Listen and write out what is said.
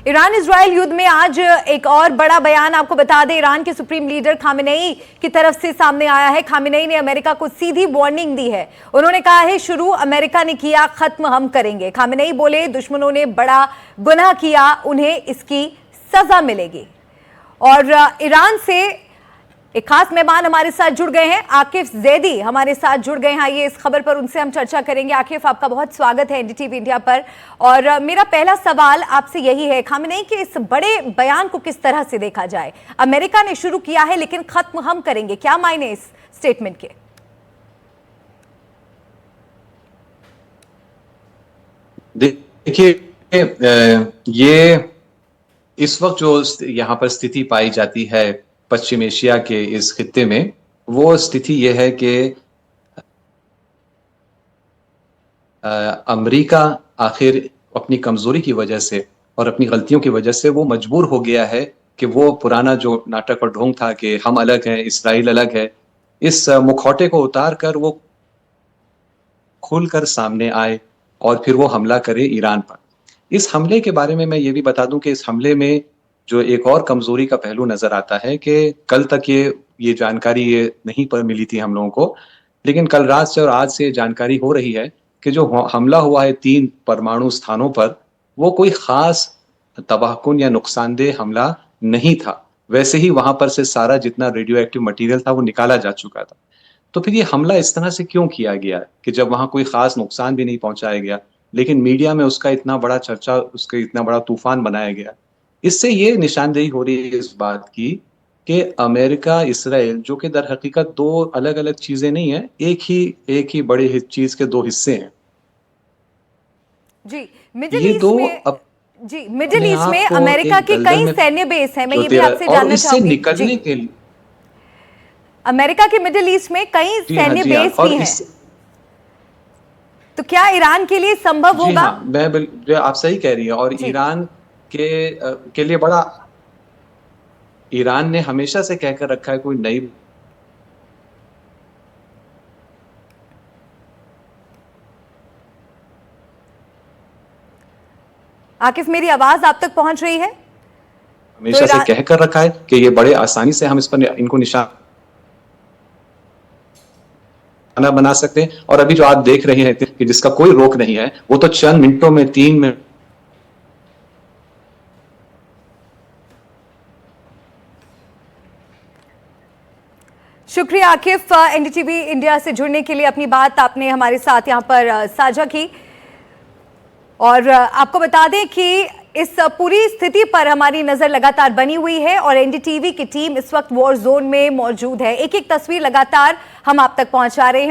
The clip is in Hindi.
ईरान इजराइल युद्ध में आज एक और बड़ा बयान आपको बता दें, ईरान के सुप्रीम लीडर खामेनेई की तरफ से सामने आया है। खामेनेई ने अमेरिका को सीधी वार्निंग दी है। उन्होंने कहा है, शुरू अमेरिका ने किया, खत्म हम करेंगे। खामेनेई बोले, दुश्मनों ने बड़ा गुनाह किया, उन्हें इसकी सजा मिलेगी। और ईरान से एक खास मेहमान हमारे साथ जुड़ गए हैं, आकिफ जैदी हमारे साथ जुड़ गए हैं। आइए इस खबर पर उनसे हम चर्चा करेंगे। आकिफ, आपका बहुत स्वागत है एनडीटीवी इंडिया पर। और मेरा पहला सवाल आपसे यही है, खामेनेई के इस बड़े बयान को किस तरह से देखा जाए? अमेरिका ने शुरू किया है लेकिन खत्म हम करेंगे, क्या मायने इस स्टेटमेंट के? देखिए, ये इस वक्त जो यहाँ पर स्थिति पाई जाती है पश्चिम एशिया के इस खित्ते में, वो स्थिति यह है कि अमेरिका आखिर अपनी कमजोरी की वजह से और अपनी गलतियों की वजह से वो मजबूर हो गया है कि वो पुराना जो नाटक और ढोंग था कि हम अलग हैं, इसराइल अलग है, इस मुखौटे को उतार कर वो खुलकर सामने आए और फिर वो हमला करे ईरान पर। इस हमले के बारे में मैं ये भी बता दूं कि इस हमले में जो एक और कमजोरी का पहलू नजर आता है कि कल तक ये जानकारी ये नहीं पर मिली थी हम लोगों को, लेकिन कल रात से और आज से जानकारी हो रही है कि जो हमला हुआ है 3 परमाणु स्थानों पर, वो कोई खास तबाहकुन या नुकसानदेह हमला नहीं था। वैसे ही वहां पर से सारा जितना रेडियो एक्टिव मटीरियल था वो निकाला जा चुका था। तो फिर ये हमला इस तरह से क्यों किया गया कि जब वहां कोई खास नुकसान भी नहीं पहुंचाया गया, लेकिन मीडिया में उसका इतना बड़ा चर्चा, उसका इतना बड़ा तूफान बनाया गया। इससे ये निशानदेही हो रही है इस बात की कि अमेरिका इसराइल, जो कि दर हकीकत 2 अलग अलग चीजें नहीं है, एक ही बड़े चीज के 2 हिस्से हैं। जी, मिडिल ईस्ट में मिडिल ईस्ट में अमेरिका के कई सैन्य बेस हैं। मैं ये भी आपसे जानना चाहूंगी, निकलने के लिए अमेरिका के मिडिल ईस्ट में कई सैन्य बेस भी हैं, तो क्या ईरान के लिए संभव होगा? मैं आप सही कह रही है। और ईरान के लिए बड़ा, ईरान ने हमेशा से कहकर रखा है कोई नई आकिफ, मेरी आवाज आप तक पहुंच रही है? हमेशा से कहकर रखा है कि ये बड़े आसानी से हम इस पर इनको निशाना बना सकते हैं। और अभी जो आप देख रहे हैं कि जिसका कोई रोक नहीं है, वो तो चंद मिनटों में 3 मिनट। शुक्रिया आकिफ, एनडीटीवी इंडिया से जुड़ने के लिए अपनी बात आपने हमारे साथ यहाँ पर साझा की। और आपको बता दें कि इस पूरी स्थिति पर हमारी नजर लगातार बनी हुई है और एनडीटीवी की टीम इस वक्त वॉर जोन में मौजूद है। एक एक तस्वीर लगातार हम आप तक पहुंचा रहे हैं।